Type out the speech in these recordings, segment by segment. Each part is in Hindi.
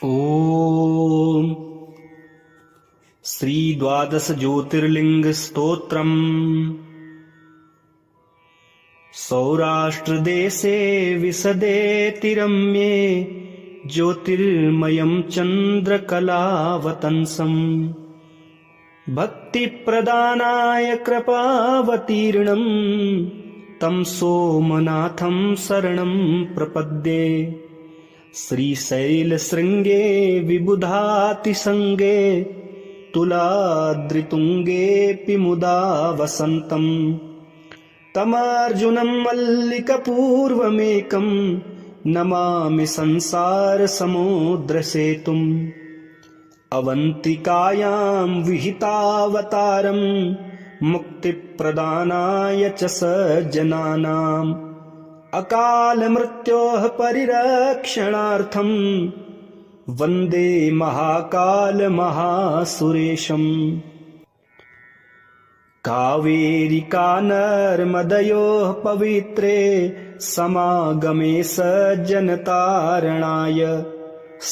ॐ श्री द्वादश ज्योतिर्लिंग स्तोत्रम् सौराष्ट्रदेशे विशदेतिरम्ये ज्योतिर्मयं चन्द्रकलावतंसम् भक्तिप्रदानाय कृपावतीर्णं तं सोमनाथं शरणं प्रपद्ये। श्रीशैलशृङ्गे विबुधातिसङ्गे तुलाद्रितुङ्गेऽपि मुदा वसन्तम् तमर्जुनं मल्लिकपूर्वमेकं नमामि संसारसमुद्रसेतुम् अवन्तिकायां विहितावतारं मुक्तिप्रदानाय च सज्जनानाम् अकालमृत्योः परिरक्षणार्थं वन्दे महाकालमहासुरेशम्। कावेरिका नर्मदयोः पवित्रे समागमे सज्जनतारणाय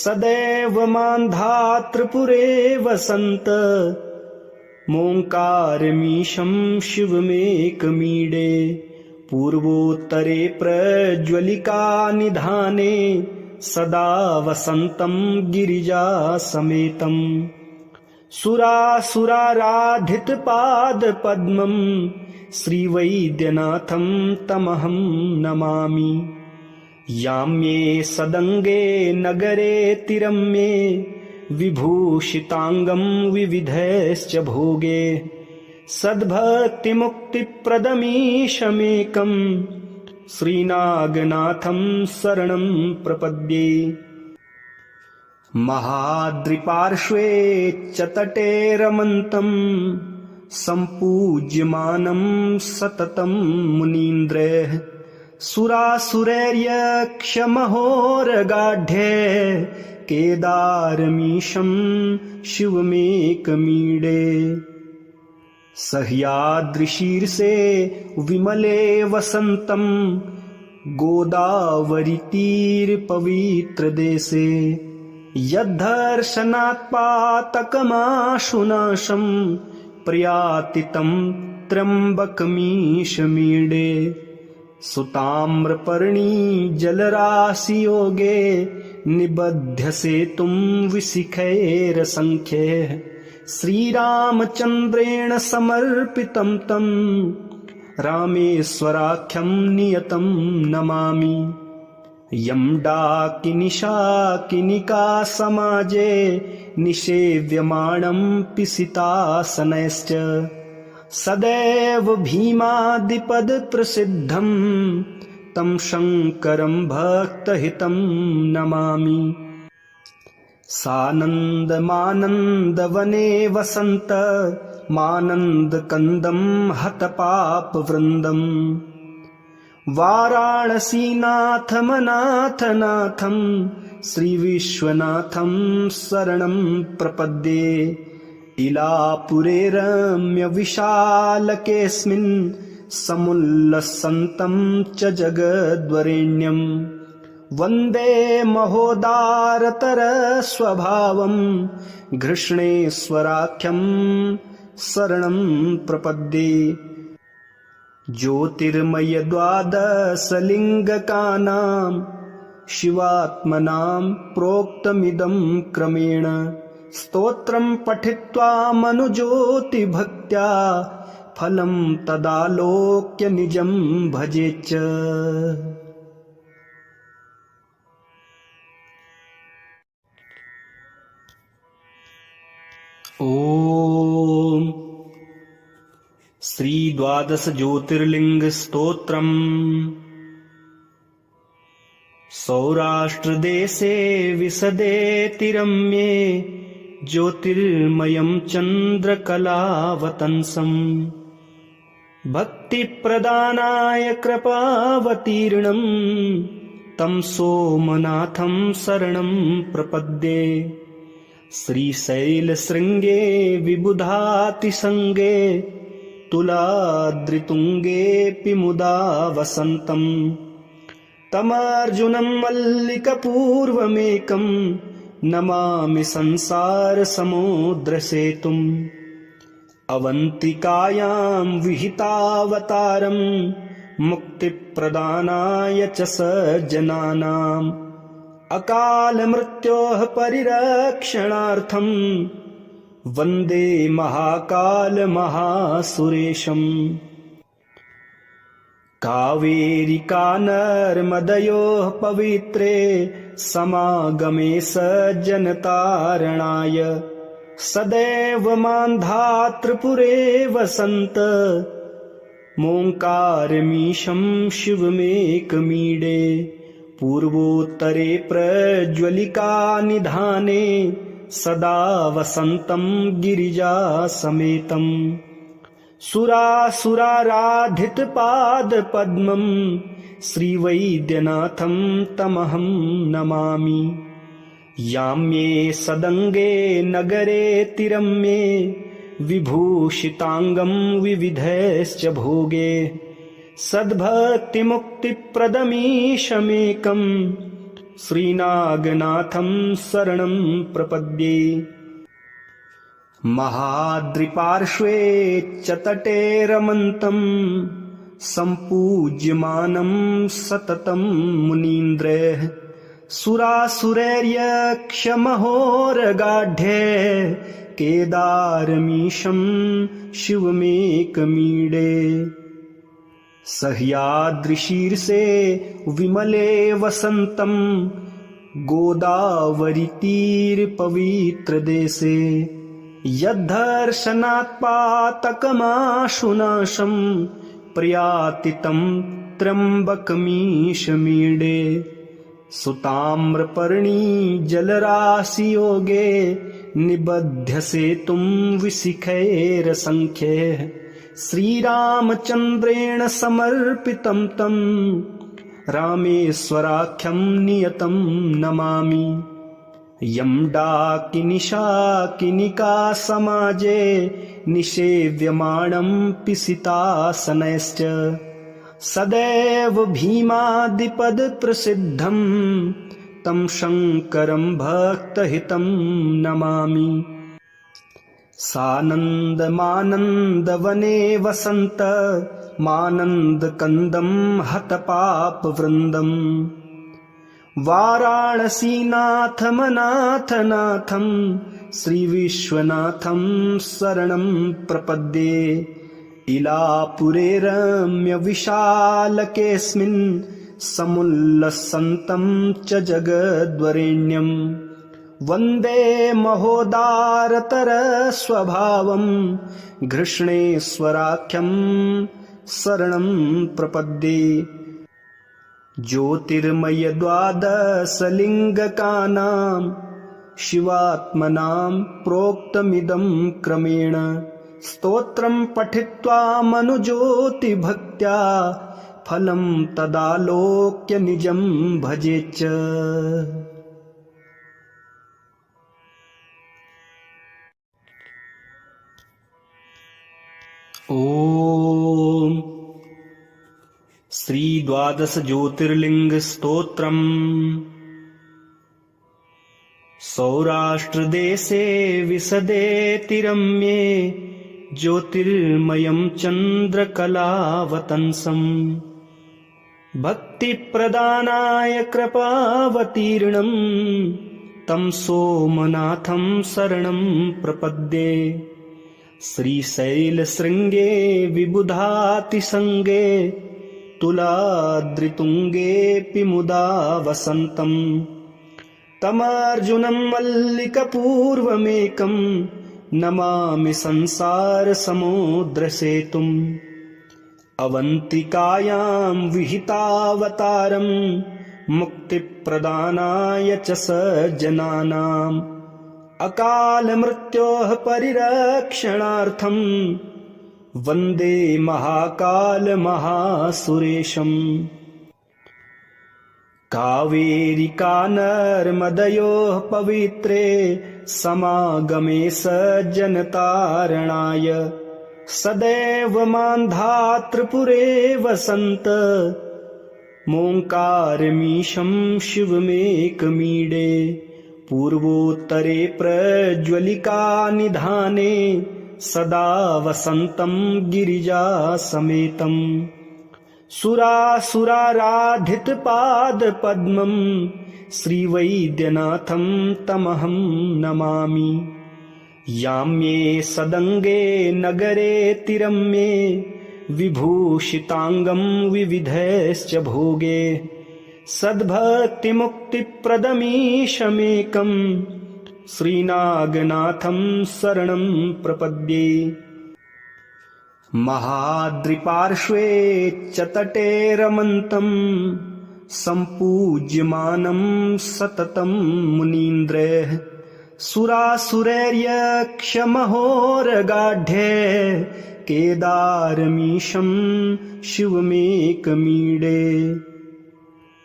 सदैव मान्धातृपुरे वसन्त मोङ्कारमीशं शिवमेकमीडे। पूर्वोत्तरे प्रज्वलिका निधाने सदा वसन्तं गिरिजासमेतं सुरासुराराधितपादपद्मं श्रीवैद्यनाथं तमहं नमामि। याम्ये सदङ्गे नगरे तिरम्ये विभूषिताङ्गं विविधैश्च भोगे सद्भक्तिमुक्तिप्रदमीशमेकं श्रीनागनाथं शरणं प्रपद्ये। महाद्रिपार्श्वे च तटे रमन्तं सम्पूज्यमानं सततं मुनीन्द्रैः सुरासुरैर्यक्षमहोरगाढ्ये केदारमीशं शिवमेकमीडे। सह्याद्रिशीर्षे विमले वसन्तं गोदावरीतीरपवित्रदेशे यद्धर्शनात् पातकमाशुनाशं प्रयाति तं त्र्यम्बकमीशमीडे। सुताम्रपर्णी जलराशियोगे निबध्य सेतुं विशिखैरसङ्ख्यैः श्रीरामचन्द्रेण समर्पितं तं रामेश्वराख्यं नियतं नमामि। यं डाकिनिशाकिनिका समाजे निषेव्यमाणं पिसितासनैश्च सदैव भीमादिपदप्रसिद्धं तं शङ्करं भक्तहितं नमामि। सानन्दमानन्दवने वसन्त मानन्दकन्दं हतपापवृन्दं वाराणसीनाथमनाथनाथं श्रीविश्वनाथं शरणं प्रपद्ये। इलापुरे रम्यविशालकेऽस्मिन् समुल्लसन्तं च जगद्वरेण्यं वन्दे महोदारतरस्वभावं घृष्णेश्वराख्यं शरणं प्रपद्ये। ज्योतिर्मय द्वादशलिङ्गकानां शिवात्मनां प्रोक्तमिदं क्रमेण स्तोत्रं पठित्वा मनुज्योतिभक्त्या फलं तदालोक्य निजं भजेच्च। ॐ श्री द्वादश ज्योतिर्लिंग स्तोत्रम् सौराष्ट्रदेशे विशदेतिरम्ये ज्योतिर्मयं चन्द्रकलावतंसम् भक्तिप्रदानाय कृपावतीर्णं तं सोमनाथं शरणं प्रपद्ये। श्रीशैलशृङ्गे विबुधातिसङ्गे तुलाद्रितुङ्गेऽपि मुदा वसन्तम् तमर्जुनं मल्लिकपूर्वमेकं नमामि संसारसमुद्रसेतुम् अवन्तिकायां विहितावतारं मुक्तिप्रदानाय च सज्जनानाम् अकालमृत्योः परिरक्षणार्थं वन्दे महाकालमहासुरेशम् कावेरिका नर्मदयोः पवित्रे समागमे सज्जनतारणाय सदैव मान्धातृपुरे वसन्त मोङ्कारमीशं शिवमेकमीडे पूर्वोत्तरे प्रज्वलिका निधाने सदा वसन्तं गिरिजासमेतम् सुरासुराराधितपादपद्मं श्रीवैद्यनाथं तमहं नमामि याम्ये सदङ्गे नगरे तिरम्ये विभूषिताङ्गं विविधैश्च भोगे सद्भक्तिमुक्तिप्रदमीशमेकं श्रीनागनाथं शरणं प्रपद्ये महाद्रिपार्श्वे च तटे रमन्तं सम्पूज्यमानं सततं मुनीन्द्रैः सुरासुरैर्यक्षमहोरगाढ्ये केदारमीशं शिवमेकमीडे सह्याद्रिशीर्षे विमले वसन्तं गोदावरीतीरपवित्रदेशे यद्धर्शनात् पातकमाशुनाशं प्रयाति तं त्र्यम्बकमीशमीडे सुताम्रपर्णी जलराशियोगे निबध्य सेतुं विशिखैरसङ्ख्यैः श्रीरामचन्द्रेण समर्पितं तं रामेश्वराख्यं नियतं नमामि यं डाकिनिशाकिनिका समाजे निषेव्यमाणं पिसितासनैश्च सदैव भीमादिपदप्रसिद्धं तं शङ्करं भक्तहितं नमामि सानन्दमानन्दवने वसन्त मानन्दकन्दं हतपापवृन्दम् वाराणसीनाथमनाथनाथं श्रीविश्वनाथं शरणं प्रपद्ये इलापुरे रम्यविशालकेऽस्मिन् समुल्लसन्तं च जगद्वरेण्यं वन्दे महोदारतरस्वभावं घृष्णेश्वराख्यं शरणं प्रपद्ये ज्योतिर्मय द्वादशलिङ्गकानां शिवात्मनां प्रोक्तमिदं क्रमेण स्तोत्रं पठित्वा मनुज्योतिभक्त्या फलं तदालोक्य निजं भजेच्च ॐ श्री द्वादश ज्योतिर्लिंग स्तोत्रम् सौराष्ट्रदेशे विशदे तिरम्ये ज्योतिर्मयं चन्द्रकलावतंसम् भक्तिप्रदानाय कृपावतीर्णं तं सोमनाथं शरणं प्रपद्ये श्रीशैलशृङ्गे विबुधातिसङ्गे तुलाद्रितुङ्गेऽपि मुदा वसन्तं तमर्जुनं मल्लिकपूर्वमेकं नमामि संसारसमुद्रसेतुम् अवन्तिकायां विहितावतारं मुक्तिप्रदानाय च सज्जनानाम् अकालमृत्योः परिरक्षणार्थं वन्दे महाकालमहासुरेशम् कावेरिका नर्मदयोः पवित्रे समागमे सज्जनतारणाय सदैव मान्धातृपुरे वसन्त मोङ्कारमीशं शिवमेकमीडे पूर्वोत्तरे प्रज्वलिकानिधाने सदा वसन्तं गिरिजासमेतम् सुरासुराराधितपादपद्मं श्रीवैद्यनाथं तमहं नमामि। याम्ये सदङ्गे नगरेतिरम्ये विभूषिताङ्गं विविधैश्च भोगे सद्भक्तिमुक्तिप्रदमीशमेकं श्रीनागनाथं शरणं प्रपद्ये। महाद्रिपार्श्वे च तटे रमन्तं सम्पूज्यमानं सततं मुनीन्द्रैः सुरासुरैर्यक्षमहोरगाढ्ये केदारमीशं शिवमेकमीडे।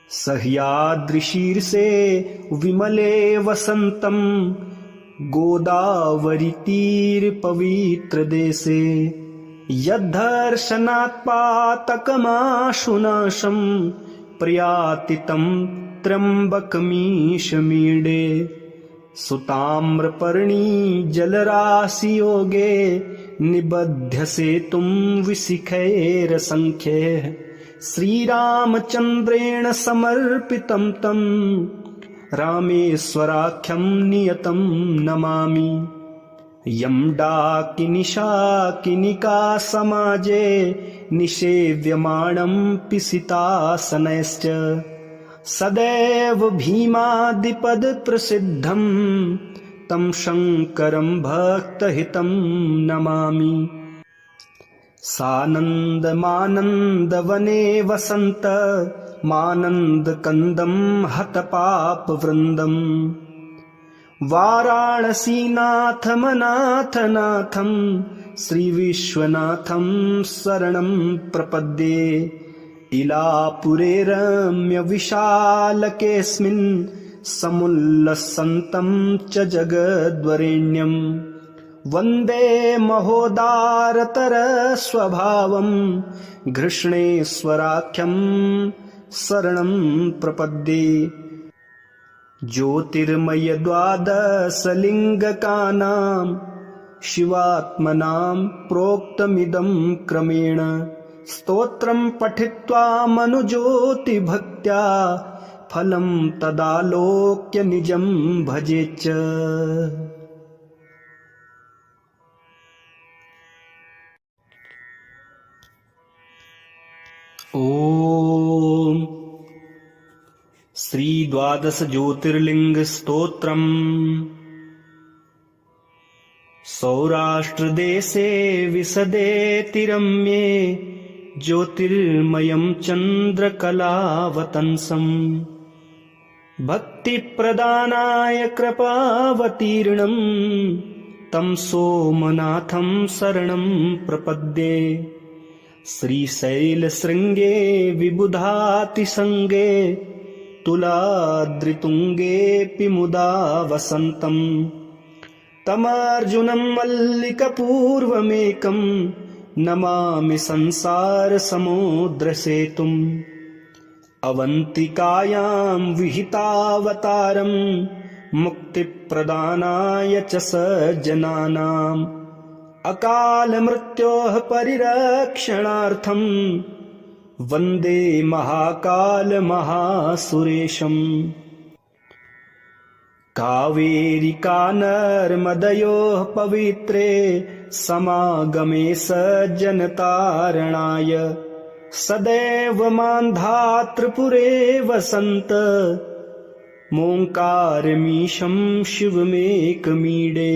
सह्याद्रिशीर्षे विमले वसन्तं गोदावरीतीरपवित्रदेशे यद्धर्शनात्पातकमाशुनाशं प्रयाति तं त्र्यम्बकमीशमीडे। सुताम्रपर्णी जलराशियोगे निबध्य सेतुं विशिखैरसङ्ख्यैः श्रीरामचन्द्रेण समर्पितं तं रामेश्वराख्यं नियतं नमामि। यं डाकिनिशाकिनिका समाजे निषेव्यमाणं पिसितासनैश्च सदैव भीमादिपदप्रसिद्धं तं शङ्करं भक्तहितं नमामि। सानन्दमानन्दवने वसन्त मानन्दकन्दं हतपापवृन्दं वाराणसीनाथमनाथनाथं श्रीविश्वनाथं शरणं प्रपद्ये। इलापुरे रम्यविशालकेऽस्मिन् समुल्लसन्तं च जगद्वरेण्यं वन्दे महोदारतरस्वभावं घृष्णेश्वराख्यं शरणं प्रपद्ये। ज्योतिर्मयद्वादशलिङ्गकानां शिवात्मनां प्रोक्तमिदं क्रमेण स्तोत्रं पठित्वा मनुज्योतिभक्त्या फलं तदालोक्य निजं भजेच्च। ॐ श्री द्वादश ज्योतिर्लिंग स्तोत्रम्। सौराष्ट्रदेशे विशदेतिरम्ये ज्योतिर्मयं चन्द्रकलावतंसम् भक्तिप्रदानाय कृपावतीर्णं तं सोमनाथं शरणं प्रपद्ये। श्रीशैलशृङ्गे विबुधातिसङ्गे तुलाद्रितुङ्गेऽपि मुदा वसन्तं तमर्जुनं मल्लिकपूर्वमेकं नमामि संसारसमुद्रसेतुम्। अवन्तिकायां विहितावतारं मुक्तिप्रदानाय च सज्जनानाम् अकालमृत्योः परिरक्षणार्थं वन्दे महाकालमहासुरेशम्। कावेरिकानर्मदयोः पवित्रे समागमे सज्जनतारणाय सदैव मान्धातृपुरे वसन्त मोङ्कारमीशं शिवमेकमीडे।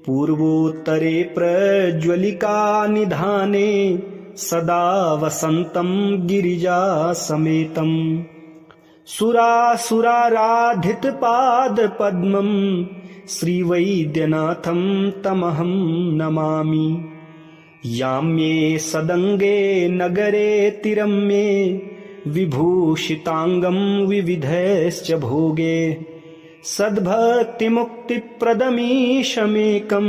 पूर्वोत्तरे प्रज्वलिकानिधाने सदा वसन्तं गिरिजासमेतं सुरासुराराधितपादपद्मं श्रीवैद्यनाथं तमहं नमामि। याम्ये सदङ्गे नगरेतिरम्ये विभूषिताङ्गं विविधैश्च भोगे सद्भक्तिमुक्तिप्रदमीशमेकं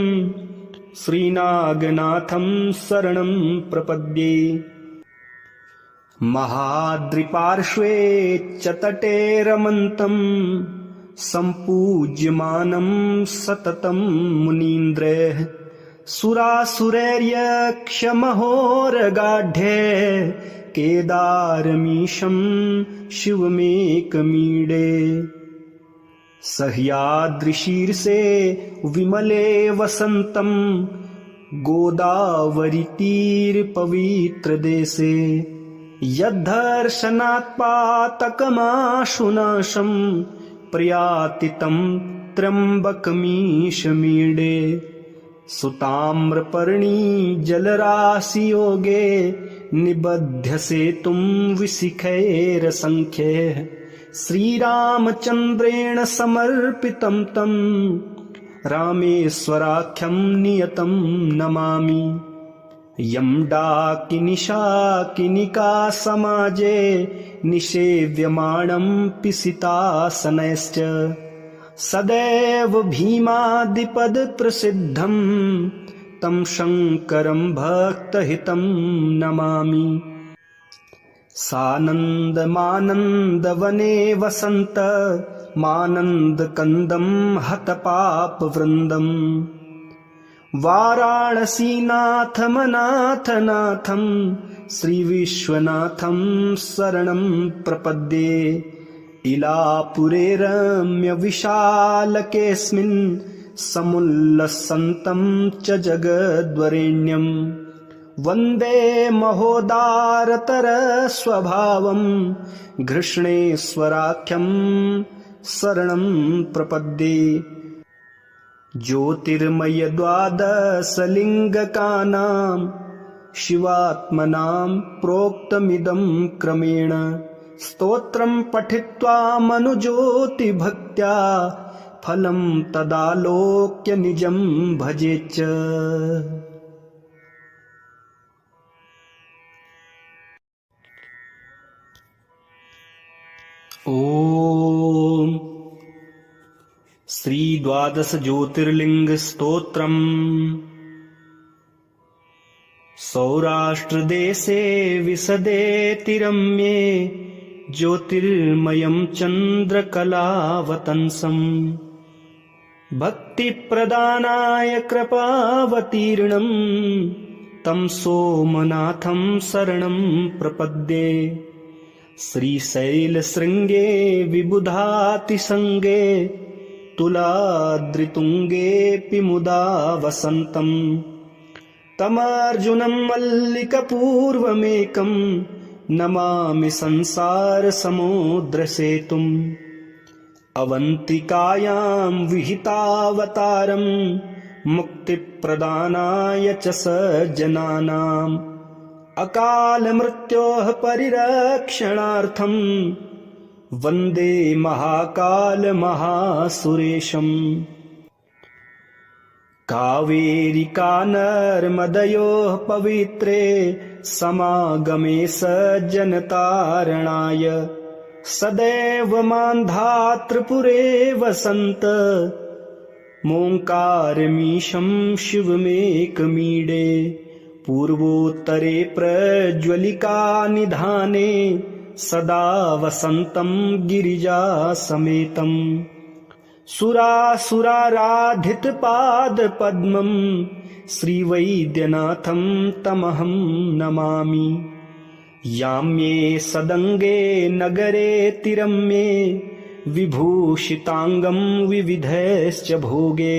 श्रीनागनाथं शरणं प्रपद्ये। महाद्रिपार्श्वे च तटे रमन्तं सम्पूज्यमानं सततं मुनीन्द्रैः सुरासुरैर्यक्षमहोरगाढ्ये केदारमीशं शिवमेकमीडे सह्याद्रिशीर्षे विमले वसन्तं गोदावरीतीरपवित्रदेशे यद्धर्शनात्पातकमाशुनाशं प्रयाति तं त्र्यम्बकमीशमीडे सुताम्रपर्णी जलराशियोगे निबध्य सेतुं विशिखैरसंख्यैः श्रीरामचन्द्रेण समर्पितं तं रामेश्वराख्यं नियतं नमामि यं डाकिनिशाकिनिका समाजे निषेव्यमाणं पिसितासनैश्च सदैव भीमादिपदप्रसिद्धं तं शङ्करं भक्तहितं नमामि सानन्दमानन्दवने वसन्त मानन्दकन्दं हतपापवृन्दं वाराणसीनाथमनाथनाथं श्रीविश्वनाथं शरणं प्रपद्ये इलापुरे रम्यविशालकेऽस्मिन् समुल्लसन्तं च जगद्वरेण्यं वन्दे महोदारतरस्वभावं घृष्णेश्वराख्यं शरणं प्रपद्ये ज्योतिर्मयद्वादशलिङ्गकानां शिवात्मनां प्रोक्तमिदं क्रमेण स्तोत्रं पठित्वा मनुज्योतिभक्त्या फलं तदालोक्य निजं भजेच्च ॐ श्री द्वादश ज्योतिर्लिंग स्तोत्रम् सौराष्ट्रदेशे विशदेतिरम्ये ज्योतिर्मयं चन्द्रकलावतंसम् भक्तिप्रदानाय कृपावतीर्णं तं सोमनाथं शरणं प्रपद्ये श्रीशैलशृङ्गे विबुधातिसङ्गे तुलाद्रितुङ्गेऽपि मुदा वसन्तं तमर्जुनं मल्लिकपूर्वमेकं नमामि संसारसमुद्रसेतुम् अवन्तिकायां विहितावतारं मुक्तिप्रदानाय च सज्जनानाम् अकालमृत्योः परिरक्षणार्थं वन्दे महाकालमहासुरेशम् कावेरिका नर्मदयोः पवित्रे समागमे सज्जनतारणाय सदैव मान्धातृपुरे वसन्त मोङ्कारमीशं शिवमेकमीडे पूर्वोत्तरे प्रज्वलिका निधाने सदा वसन्तं गिरिजासमेतं सुरासुराराधितपादपद्मं श्रीवैद्यनाथं तमहं नमामि याम्ये सदङ्गे नगरे तिरम्ये विभूषिताङ्गं विविधैश्च भोगे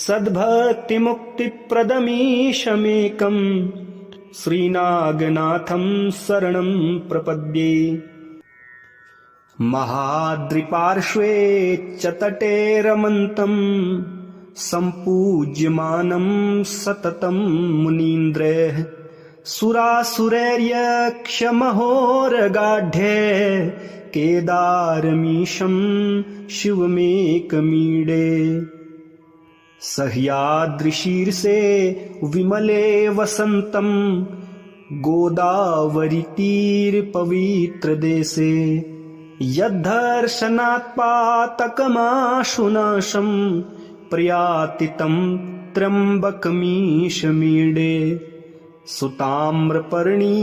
सद्भक्तिमुक्तिप्रदमीशमेकं श्रीनागनाथं शरणं प्रपद्ये महाद्रिपार्श्वे च तटे रमन्तं सम्पूज्यमानं सततं मुनीन्द्रैः सुरासुरैर्यक्षमहोरगाढ्ये केदारमीशं शिवमेकमीडे सह्याद्रिशीर्षे विमले वसन्तं गोदावरीतीरपवित्रदेशे यद्धर्शनात्पातकमाशुनाशं प्रयाति तं त्र्यम्बकमीशमीडे सुताम्रपर्णी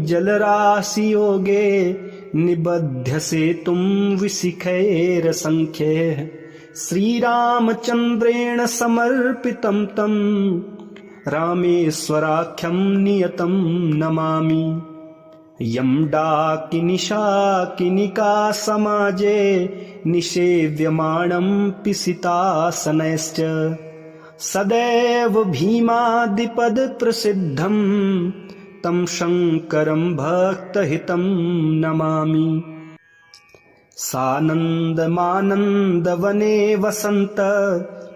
जलराशियोगे निबध्यसे तुम विशिखैरसंख्यैः श्रीरामचन्द्रेण समर्पितं तं रामेश्वराख्यं नियतं नमामि। यं डाकिनिशाकिनिका समाजे निषेव्यमाणं पिसितासनैश्च सदैव भीमादिपदप्रसिद्धं तं शङ्करं भक्तहितं नमामि। सानन्दमानन्दवने वसन्त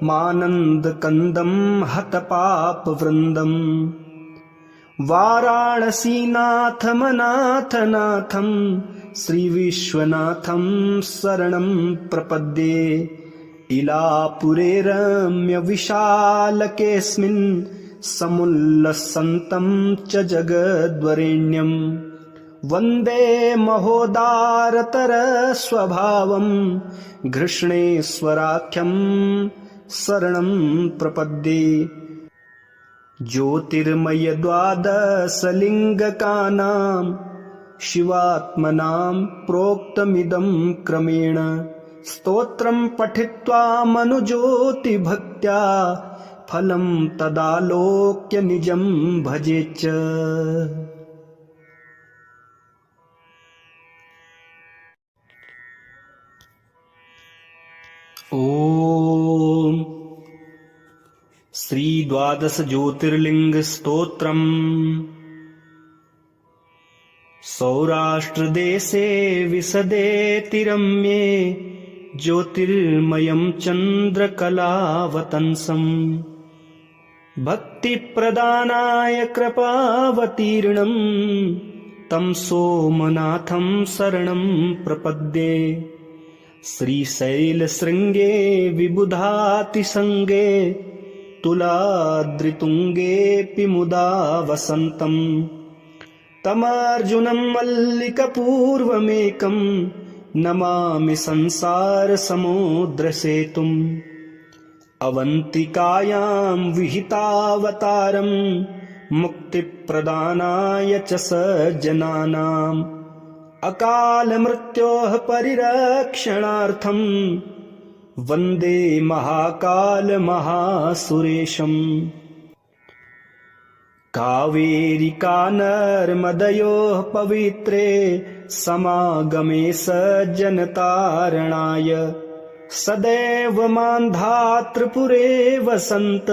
मानन्दकन्दं हतपापवृन्दम् वाराणसीनाथमनाथनाथं श्रीविश्वनाथं शरणं प्रपद्ये। इलापुरे रम्यविशालकेऽस्मिन् समुल्लसन्तं च जगद्वरेण्यं वन्दे महोदारतरस्वभावं घृष्णेश्वराख्यं शरणं प्रपद्ये। ज्योतिर्मय द्वादशलिङ्गकानां शिवात्मनां प्रोक्तमिदं क्रमेण स्तोत्रं पठित्वा मनुज्योतिभक्त्या फलं तदालोक्य निजं भजेच्च। ओम श्री द्वादश ज्योतिर्लिंग स्तोत्रम्। सौराष्ट्रदेशे विशदेतिरम्ये ज्योतिर्मयं चन्द्रकलावतंसम् भक्तिप्रदानाय कृपावतीर्णं तं सोमनाथं शरणं प्रपद्ये। श्रीशैलशृङ्गे विबुधातिसङ्गे तुलाद्रितुङ्गेऽपि मुदा वसन्तं तमार्जुनं मल्लिकपूर्वमेकं नमामि संसारसमुद्रसेतुम्। अवन्तिकायां विहितावतारं मुक्तिप्रदानाय च सज्जनानाम् अकालमृत्योः परिरक्षणार्थं वन्दे महाकालमहासुरेशम्। कावेरिका नर्मदयोः पवित्रे समागमे सज्जनतारणाय सदैव मान्धातृपुरे वसन्त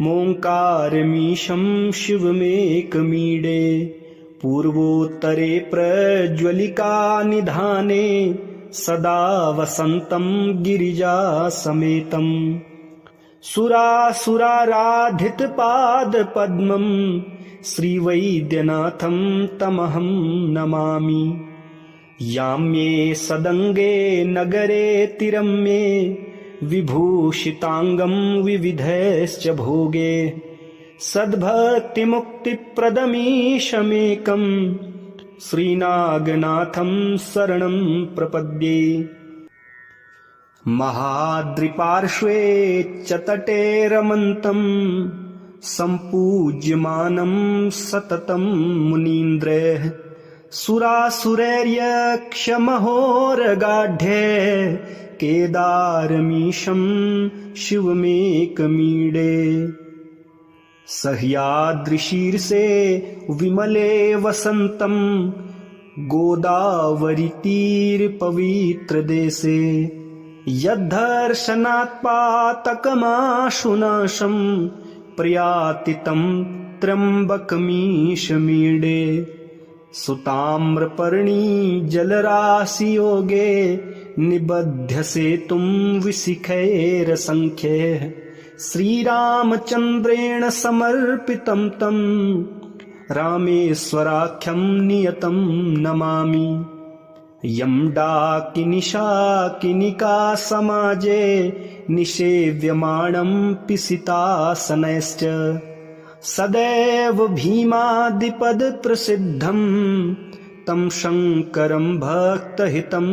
मोङ्कारमीशं शिवमेकमीडे। पूर्वोत्तरे प्रज्वलिका निधाने सदा वसन्तं गिरिजासमेतं सुरासुराराधितपादपद्मं श्रीवैद्यनाथं तमहं नमामि। याम्ये सदङ्गे नगरे तिरम्ये विभूषिताङ्गं विविधैश्च भोगे सद्भक्तिमुक्तिप्रदमीशमेकं श्रीनागनाथं शरणं प्रपद्ये। महाद्रिपार्श्वे च तटे रमन्तं सम्पूज्यमानं सततं मुनीन्द्रैः सुरासुरैर्यक्षमहोरगाढ्ये केदारमीशं शिवमेकमीडे। सह्याद्रिशीर्षे विमले वसन्तं गोदावरीतीरपवित्रदेशे यद्धर्शनात् पातकमाशुनाशं प्रयाति तं त्र्यम्बकमीशमीडे। सुताम्रपर्णी जलराशियोगे निबध्यसे तुं विशिखैरसंख्यैः श्रीरामचन्द्रेण समर्पितं तं रामेश्वराख्यं नियतं नमामि। यं डाकिनिशाकिनिका समाजे निषेव्यमाणं पिसितासनैश्च सदैव भीमादिपदप्रसिद्धं तं शङ्करं भक्तहितं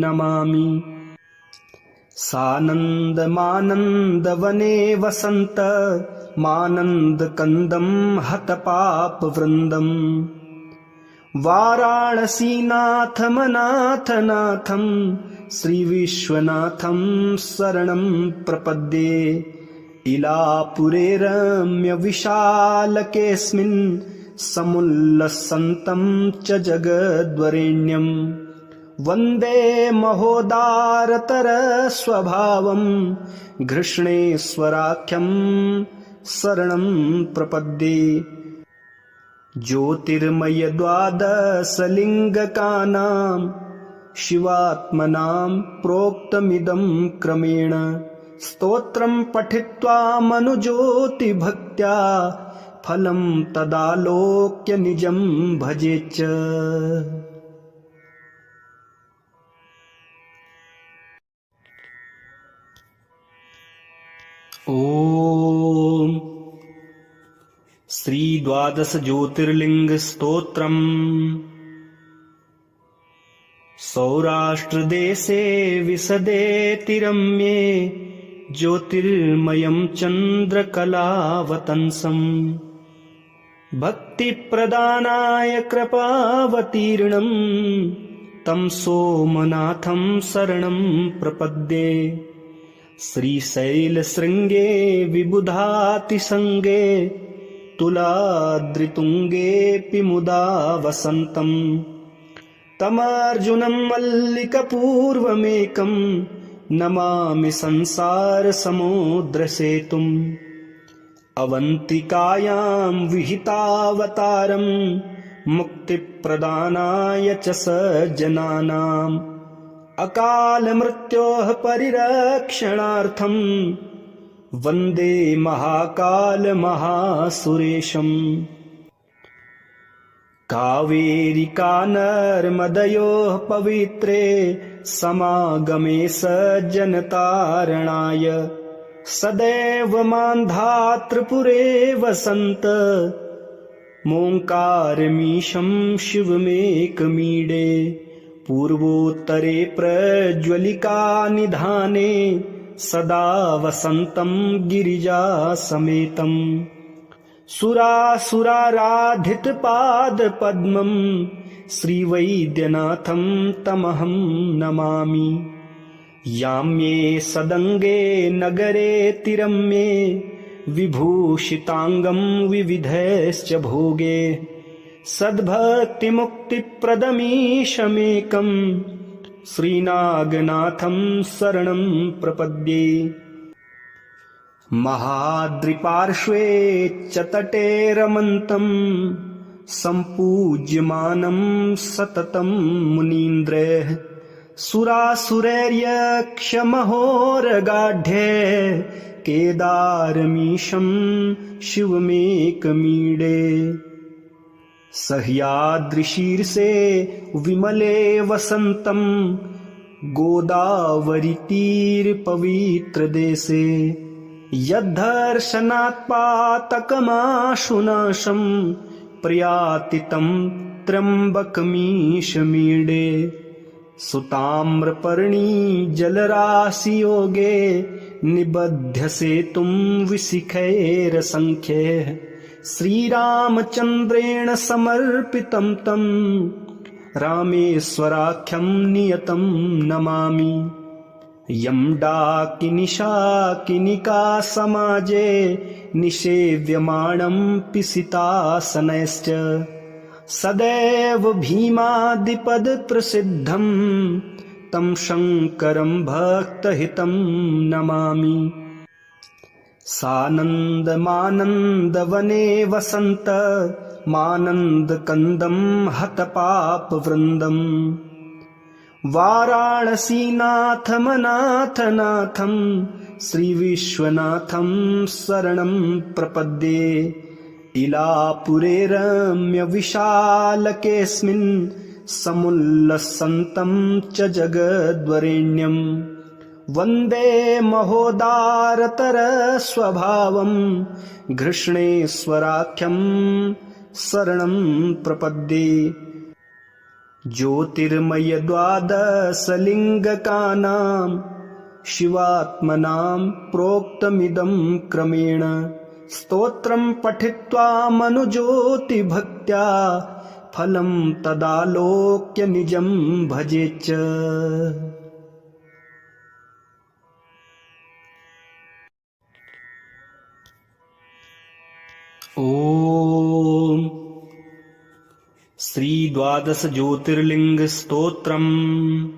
नमामि। सानन्दमानन्दवने वसन्त मानन्दकन्दं हतपापवृन्दम् वाराणसीनाथमनाथनाथं श्रीविश्वनाथं शरणं प्रपद्ये। इलापुरे रम्यविशालकेऽस्मिन् समुल्लसन्तं च जगद्वरेण्यं। वन्दे महोदारतरस्वभावं घृष्णेश्वराख्यं शरणं प्रपद्ये। ज्योतिर्मय द्वादशलिङ्गकानां शिवात्मनां प्रोक्तमिदं क्रमेण। स्तोत्रं पठित्वा मनुज्योतिभक्त्या फलं तदालोक्य निजं भजेच्च। ओम श्री द्वादश ज्योतिर्लिंग स्तोत्रम्। सौराष्ट्रदेशे विशदेति रम्ये ज्योतिर्मयं चन्द्रकलावतंसम्। भक्तिप्रदानाय कृपावतीर्णं तं सोमनाथं शरणं प्रपद्ये। श्रीशैलशृङ्गे विबुधातिसङ्गे तुलाद्रितुङ्गेऽपि मुदा वसन्तं। तमर्जुनं मल्लिकपूर्वमेकं नमामि संसारसमुद्रसेतुम्। अवन्तिकायां विहितावतारं मुक्तिप्रदानाय च सज्जनानाम्। अकालमृत्योः परिरक्षणार्थं वन्दे महाकालमहासुरेशम्। कावेरिकानर्मदयोः पवित्रे समागमे सज्जनतारणाय। सदैव मान्धातृपुरे वसन्त मोङ्कारमीशं शिवमेकमीडे। पूर्वोत्तरे प्रज्वलिकानिधाने सदा वसन्तं गिरिजासमेतम्। सुरासुराराधितपादपद्मं श्रीवैद्यनाथं तमहं नमामि। याम्ये सदङ्गे नगरे तिरम्ये विभूषिताङ्गं विविधैश्च भोगे। सद्भक्तिमुक्तिप्रदमीशमेकं श्रीनागनाथं शरणं प्रपद्ये। महाद्रिपार्श्वे च तटे रमन्तं सम्पूज्यमानं सततं मुनीन्द्रैः। सुरासुरैर्यक्षमहोरगाढ्ये केदारमीशं शिवमेकमीडे। सह्याद्रिशीर्षे विमले वसन्तं गोदावरीतीरपवित्रदेशे। यद्धर्शनात्पातकमाशुनाशं प्रयाति तं त्र्यम्बकमीशमीडे। सुताम्रपर्णी जलराशियोगे निबध्य सेतुं विशिखैरसङ्ख्यैः। श्रीरामचन्द्रेण समर्पितं तं रामेश्वराख्यं नियतं नमामि। यं डाकिनिशाकिनिका समाजे निषेव्यमाणं पिसितासनैश्च। सदैव भीमादिपदप्रसिद्धं तं शङ्करं भक्तहितं नमामि। सानन्दमानन्दवने वसन्त मानन्दकन्दं हतपापवृन्दम्। वाराणसीनाथमनाथनाथं श्रीविश्वनाथं शरणं प्रपद्ये। इलापुरे रम्यविशालकेऽस्मिन् समुल्लसन्तं च जगद्वरेण्यम्। वन्दे महोदारतरस्वभावं घृष्णेश्वराख्यं शरणं प्रपद्ये। ज्योतिर्मय द्वादशलिङ्गकानां शिवात्मनां प्रोक्तमिदं क्रमेण। स्तोत्रं पठित्वा मनुज्योतिभक्त्या फलं तदालोक्य निजं भजेच्च। ॐ श्री द्वादश ज्योतिर्लिंग स्तोत्रम्।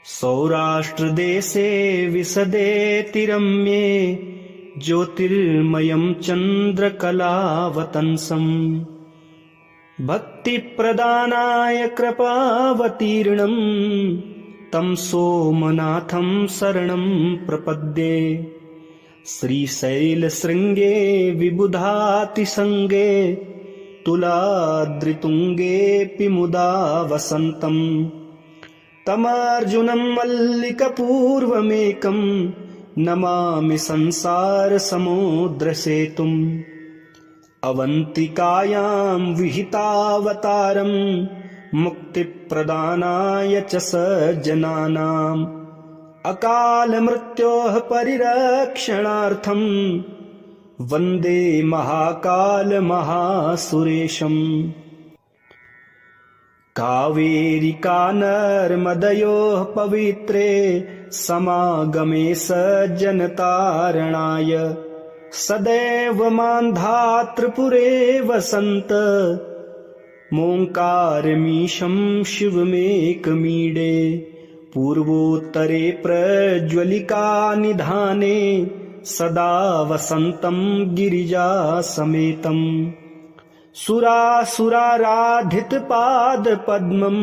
सौराष्ट्रदेशे विशदेतिरम्ये ज्योतिर्मयं चन्द्रकलावतंसम् भक्तिप्रदानाय कृपावतीर्णं तं सोमनाथं शरणं प्रपद्ये। श्रीशैलशृङ्गे विबुधातिसङ्गे तुलाद्रितुङ्गेऽपि मुदा वसन्तम् तमार्जुनं मल्लिकपूर्वमेकं नमामि संसारसमुद्रसेतुम्। अवन्तिकायां विहितावतारं मुक्तिप्रदानाय च सज्जनानाम् अकालमृत्योः परिरक्षणार्थं वन्दे महाकालमहासुरेशम्। कावेरिका नर्मदयोः पवित्रे समागमे सज्जनतारणाय सदैव मान्धातृपुरे वसन्त मोङ्कारमीशं शिवमेकमीडे। पूर्वोत्तरे प्रज्वलिका निधाने सदा वसन्तं गिरिजासमेतम् सुरासुराराधितपादपद्मं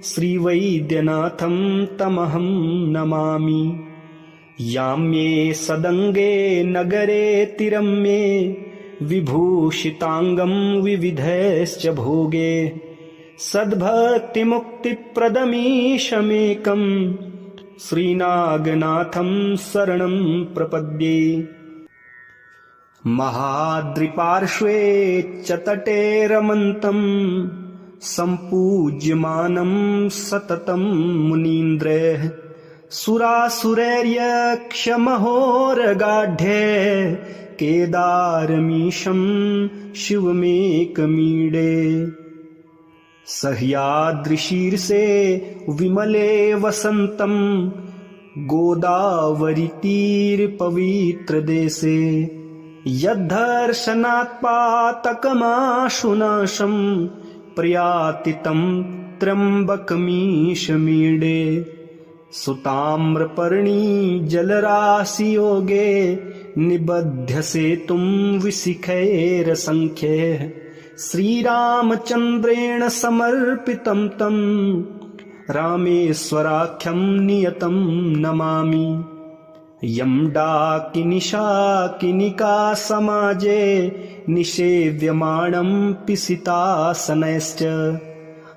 श्रीवैद्यनाथं तमहं नमामि। याम्ये सदङ्गे नगरे तिरम्ये विभूषिताङ्गं विविधैश्च भोगे सद्भक्तिमुक्तिप्रदमीशमेकं श्रीनागनाथं शरणं प्रपद्ये। महाद्रिपार्श्वे च तटे रमन्तं सम्पूज्यमानं सततं मुनीन्द्रैः सुरासुरैर्यक्षमहोरगाढ्ये केदारमीशं शिवमेकमीडे। सह्याद्रिशीर्षे विमले वसन्तं गोदावरीतीरपवित्रदेशे यद्धर्शनात्पातकमाशुनाशं प्रयाति तं त्र्यम्बकमीशमीडे। सुताम्रपर्णी जलराशियोगे निबध्य सेतुं विशिखैरसङ्ख्यैः श्रीरामचन्द्रेण समर्पितं तं रामेश्वराख्यं नियतं नमामि। यं डाकिनिशाकिनिका समाजे निषेव्यमाणं पिसितासनैश्च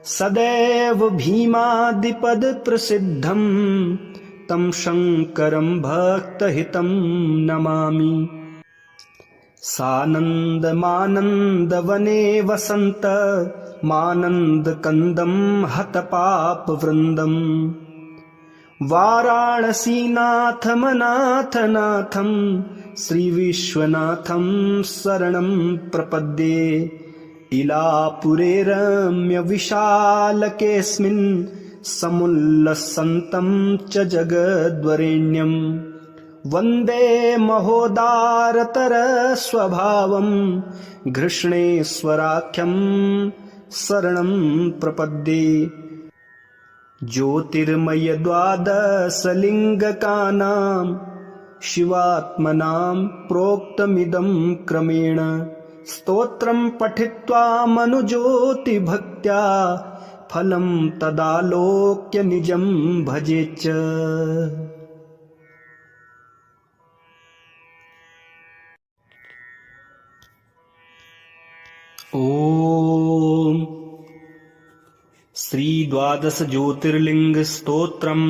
सदैव भीमादिपदप्रसिद्धं तं शङ्करं भक्तहितं नमामि। सानन्दमानन्दवने वसन्त मानन्दकन्दं हतपापवृन्दम् वाराणसीनाथमनाथनाथं श्रीविश्वनाथं शरणं प्रपद्ये। इलापुरे रम्यविशालकेऽस्मिन् समुल्लसन्तं च जगद्वरेण्यं वन्दे महोदारतरस्वभावं घृष्णेश्वराख्यं शरणं प्रपद्ये। ज्योतिर्मय द्वादशलिङ्गकानां शिवात्मनां प्रोक्तमिदं क्रमेण स्तोत्रं पठित्वा मनुज्योतिभक्त्या फलं तदालोक्य निजं भजेच्च। ॐ श्री द्वादश ज्योतिर्लिंग स्तोत्रम्।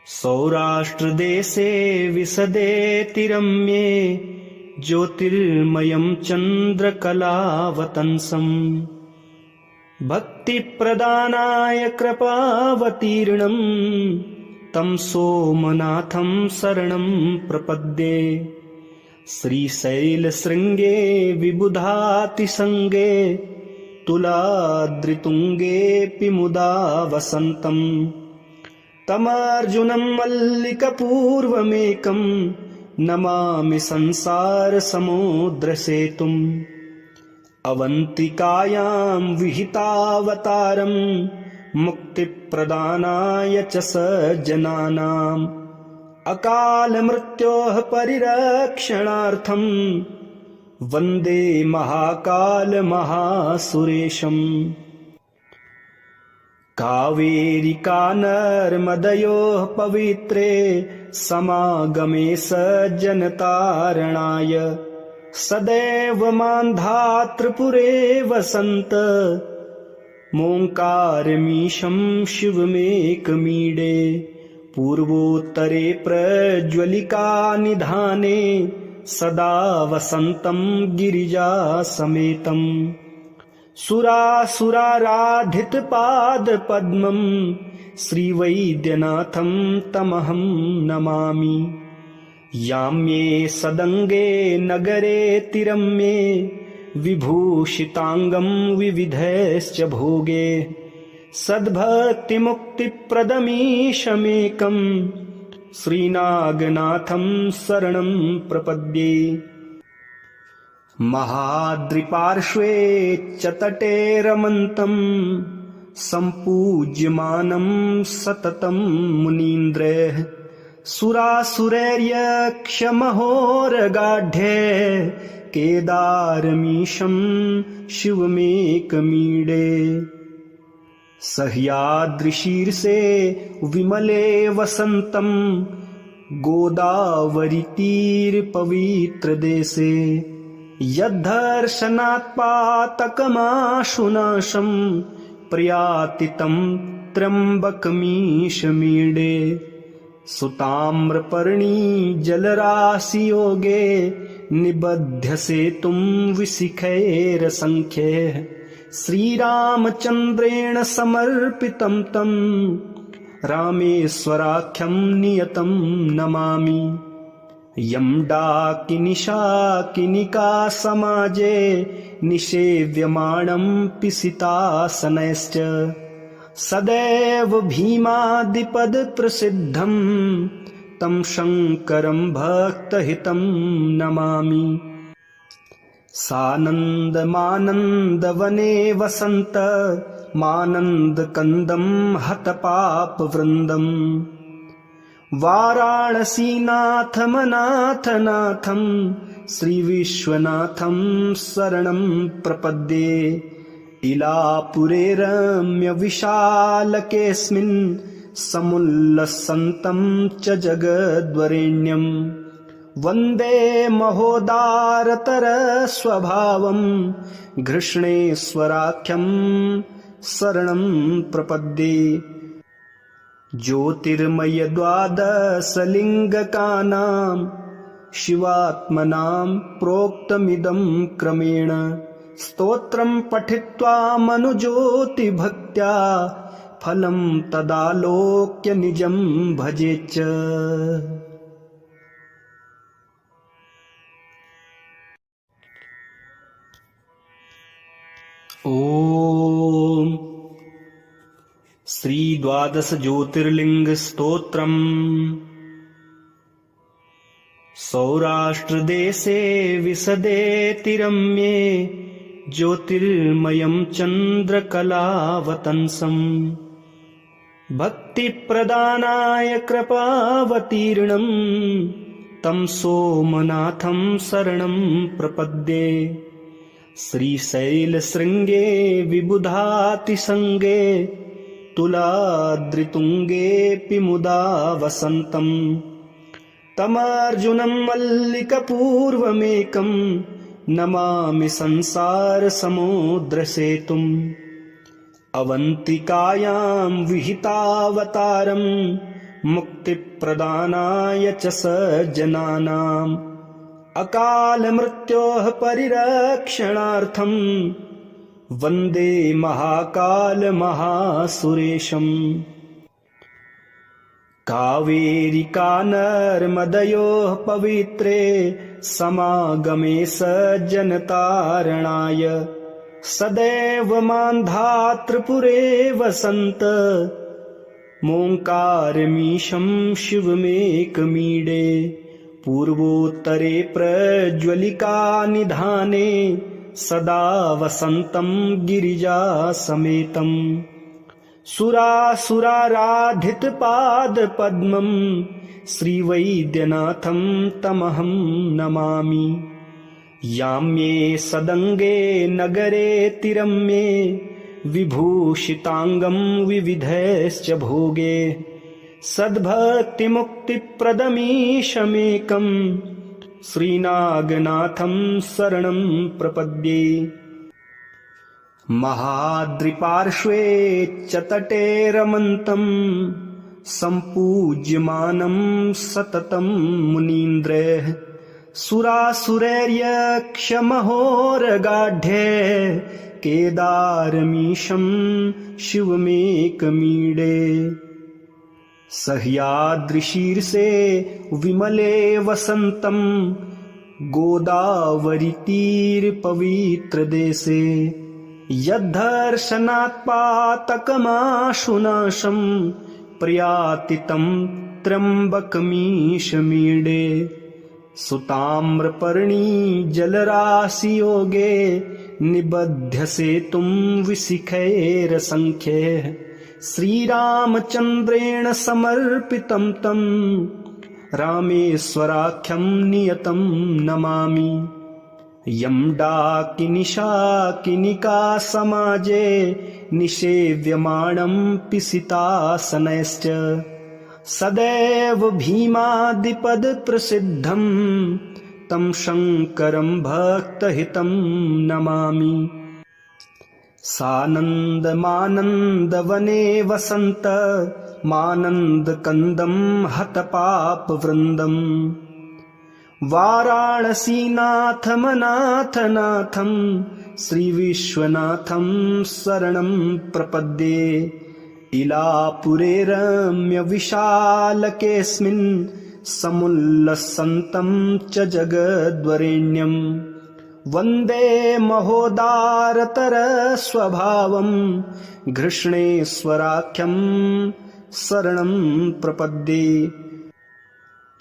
सौराष्ट्रदेशे विशदेतिरम्ये ज्योतिर्मयं चन्द्रकलावतंसं भक्तिप्रदानाय कृपावतीर्णं तं सोमनाथं शरणं प्रपद्ये। श्रीशैलशृङ्गे विबुधातिसङ्गे तुलाद्रितुङ्गेऽपि मुदा वसन्तम् तमर्जुनं मल्लिकपूर्वमेकं नमामि संसारसमुद्रसेतुम् अवन्तिकायां विहितावतारं मुक्तिप्रदानाय च सज्जनानाम् अकालमृत्योः परिरक्षणार्थं वन्दे महाकालमहासुरेशम् कावेरिका नर्मदयोः पवित्रे समागमे सज्जनतारणाय सदैव मान्धातृपुरे वसन्त मोङ्कारमीशं शिवमेकमीडे पूर्वोत्तरे प्रज्वलिका निधाने सदा वसन्तं गिरिजासमेतम् सुरासुराराधितपादपद्मं श्रीवैद्यनाथं तमहं नमामि याम्ये सदङ्गे नगरे तिरम्ये विभूषिताङ्गं विविधैश्च भोगे सद्भक्तिमुक्तिप्रदमीशमेकं श्रीनागनाथं शरणं प्रपद्ये महाद्रिपार्श्वे च तटे रमन्तं सम्पूज्यमानं सततं मुनीन्द्रैः सुरासुरैर्यक्षमहोरगाढ्ये केदारमीशं शिवमेकमीडे सह्याद्रिशीर्षे विमले वसन्तं गोदावरीतीरपवित्रदेशे यद्धर्शनात्पातकमाशुनाशं प्रयाति तं त्र्यम्बकमीशमीडे सुताम्रपर्णी जलराशियोगे निबध्य सेतुं विशिखैरसङ्ख्यैः श्रीरामचन्द्रेण समर्पितं तं रामेश्वराख्यं नियतं नमामि यं डाकिनिशाकिनिका समाजे निषेव्यमाणं पिसितासनैश्च सदैव भीमादिपदप्रसिद्धं तं शङ्करं भक्तहितं नमामि सानन्दमानन्दवने वसन्त मानन्दकन्दं हतपापवृन्दम् वाराणसीनाथमनाथनाथं श्रीविश्वनाथं शरणं प्रपद्ये इलापुरे रम्यविशालकेऽस्मिन् समुल्लसन्तं च जगद्वरेण्यं वन्दे महोदारतरस्वभावं घृष्णेश्वराख्यं शरणं प्रपद्ये ज्योतिर्मय द्वादशलिङ्गकानां शिवात्मनां प्रोक्तमिदं क्रमेण स्तोत्रं पठित्वा मनुज्योतिभक्त्या फलं तदालोक्य निजं भजेच्च। ॐ श्री द्वादश ज्योतिर्लिंग स्तोत्रम् सौराष्ट्रदेशे विशदेतिरम्ये ज्योतिर्मयं चन्द्रकलावतंसम् भक्तिप्रदानाय कृपावतीर्णं तं सोमनाथं शरणं प्रपद्ये श्रीशैलशृङ्गे विबुधातिसङ्गे तुलाद्रितुङ्गेऽपि मुदा वसन्तं तमर्जुनं मल्लिकपूर्वमेकं नमामि संसारसमुद्रसेतुम् अवन्तिकायां विहितावतारं मुक्तिप्रदानाय च सज्जनानाम् अकालमृत्योः परिरक्षणार्थं वन्दे महाकालमहासुरेशम्। कावेरिका नर्मदयोः पवित्रे समागमे सज्जनतारणाय सदैव मान्धातृपुरे वसन्त मोङ्कारमीशं शिवमेकमीडे पूर्वोत्तरे प्रज्वलिका निधाने सदा वसन्तं गिरिजासमेतम् सुरासुराराधितपादपद्मं श्रीवैद्यनाथं तमहं नमामि। याम्ये सदङ्गे नगरे तिरम्ये विभूषिताङ्गं विविधैश्च भोगे सद्भक्तिमुक्तिप्रदमीशमेकं श्रीनागनाथं शरणं प्रपद्ये। महाद्रिपार्श्वे च तटे रमन्तं सम्पूज्यमानं सततं मुनीन्द्रैः सुरासुरैर्यक्षमहोरगाढ्ये केदारमीशं शिवमेकमीडे सह्याद्रिशीर्षे विमले वसन्तं गोदावरीतीरपवित्रदेशे यद्धर्शनात्पातकमाशुनाशं प्रयाति तं त्र्यम्बकमीशमीडे सुताम्रपर्णी जलराशियोगे निबध्य सेतुं विशिखैरसङ्ख्यैः श्रीरामचन्द्रेण समर्पितं तं रामेश्वराख्यं नियतं नमामि। यं डाकिनिशाकिनिका समाजे निषेव्यमाणं पिसितासनैश्च सदैव भीमादिपदप्रसिद्धं तं शङ्करं भक्तहितं नमामि। सानन्दमानन्दवने वसन्त मानन्दकन्दं हतपापवृन्दम् वाराणसीनाथमनाथनाथं श्रीविश्वनाथं शरणं प्रपद्ये। इलापुरे रम्यविशालकेऽस्मिन् समुल्लसन्तं च जगद्वरेण्यं वन्दे महोदारतरस्वभावं घृष्णेश्वराख्यं शरणं प्रपद्ये।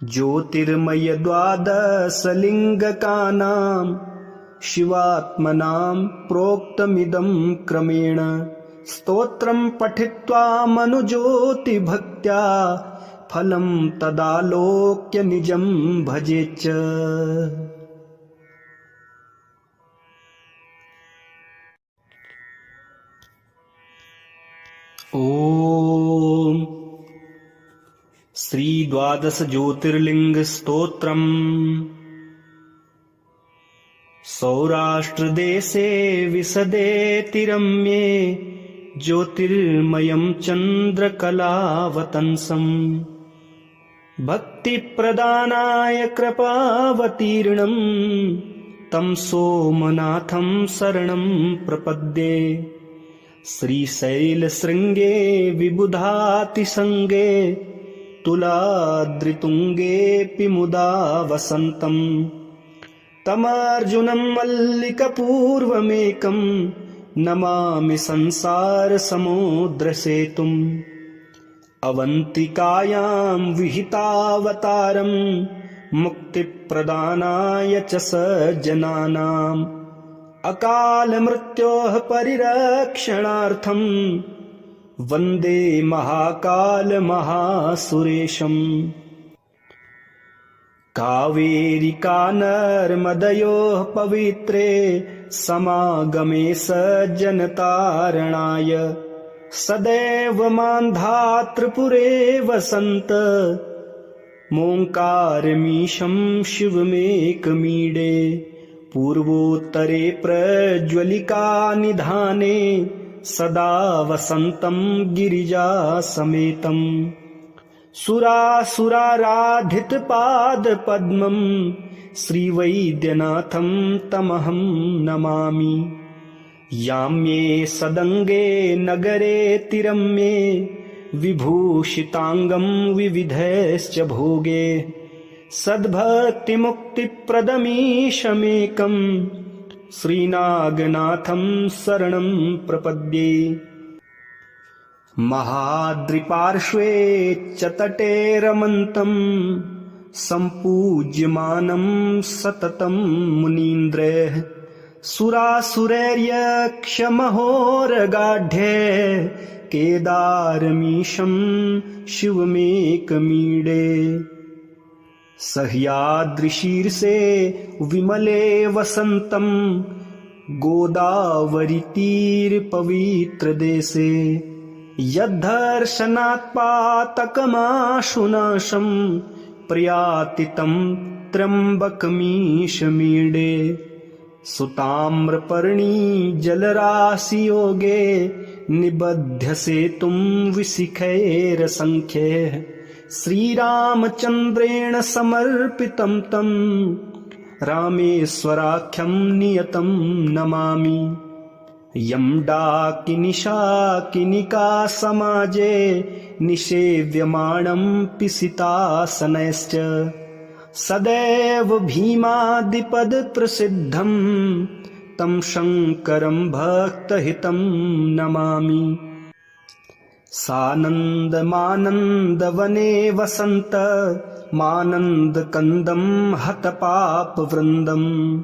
ज्योतिर्मयद्वादशलिङ्गकानां शिवात्मनां प्रोक्तमिदं क्रमेण स्तोत्रं पठित्वा मनुज्योतिभक्त्या फलं तदालोक्य निजं भजेच्च। ॐ श्री द्वादश ज्योतिर्लिंग स्तोत्रम्। सौराष्ट्रदेशे विशदेतिरम्ये ज्योतिर्मयं चन्द्रकलावतंसं भक्तिप्रदानाय कृपावतीर्णं तं सोमनाथं शरणं प्रपद्ये। श्रीशैलशृङ्गे विबुधातिसङ्गे तुलाद्रितुङ्गेऽपि मुदा वसन्तं तमर्जुनं मल्लिकपूर्वमेकं नमामि संसारसमुद्रसेतुम्। अवन्तिकायां विहितावतारं मुक्तिप्रदानाय च सज्जनानाम् अकालमृत्योः परिरक्षणार्थं वन्दे महाकालमहासुरेशम्। कावेरिका नर्मदयोः पवित्रे समागमे सज्जनतारणाय सदैव मान्धातृपुरे वसन्त मोङ्कारमीशं शिवमेकमीडे पूर्वोत्तरे प्रज्वलिका निधाने सदा वसन्तं गिरिजासमेतम् सुरासुराराधितपादपद्मं श्रीवैद्यनाथं तमहं नमामि। याम्ये सदङ्गे नगरे तिरम्ये विभूषितांगं विविधैश्च भोगे सद्भक्तिमुक्तिप्रदमीशमेकं श्रीनागनाथं शरणं प्रपद्ये। महाद्रिपार्श्वे च तटे रमन्तं सम्पूज्यमानं सततं मुनीन्द्रैः सुरासुरैर्यक्षमहोरगाढ्ये केदारमीशं शिवमेकमीडे। सह्याद्रिशीर्षे विमले वसन्तं गोदावरीतीरपवित्रदेशे यद्धर्शनात् पातकमाशुनाशं प्रयाति तं त्र्यम्बकमीशमीडे। सुताम्रपर्णी जलराशियोगे निबध्य सेतुं विशिखैरसंख्यैः श्रीरामचन्द्रेण समर्पितं तं रामेश्वराख्यं नियतं नमामि। यं डाकिनिशाकिनिका समाजे निषेव्यमाणं पिसितासनैश्च सदैव भीमादिपदप्रसिद्धं तं शङ्करं भक्तहितं नमामि। सानन्दमानन्दवने वसन्त मानन्दकन्दं हतपापवृन्दम्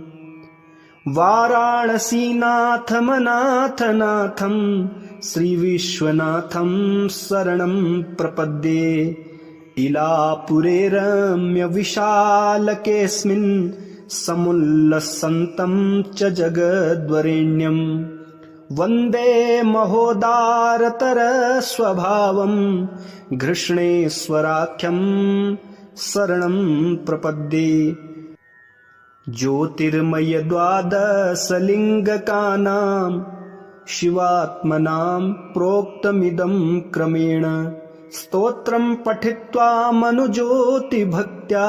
वाराणसीनाथमनाथनाथं श्रीविश्वनाथं शरणं प्रपद्ये। इलापुरे रम्यविशालकेऽस्मिन् समुल्लसन्तं च जगद्वरेण्यं वन्दे महोदारतरस्वभावं घृष्णेश्वराख्यं शरणं प्रपद्ये। ज्योतिर्मयद्वादशलिङ्गकानां शिवात्मनां प्रोक्तमिदं क्रमेण स्तोत्रं पठित्वा मनुज्योतिभक्त्या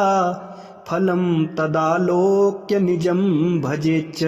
फलं तदालोक्य निजं भजेच्च।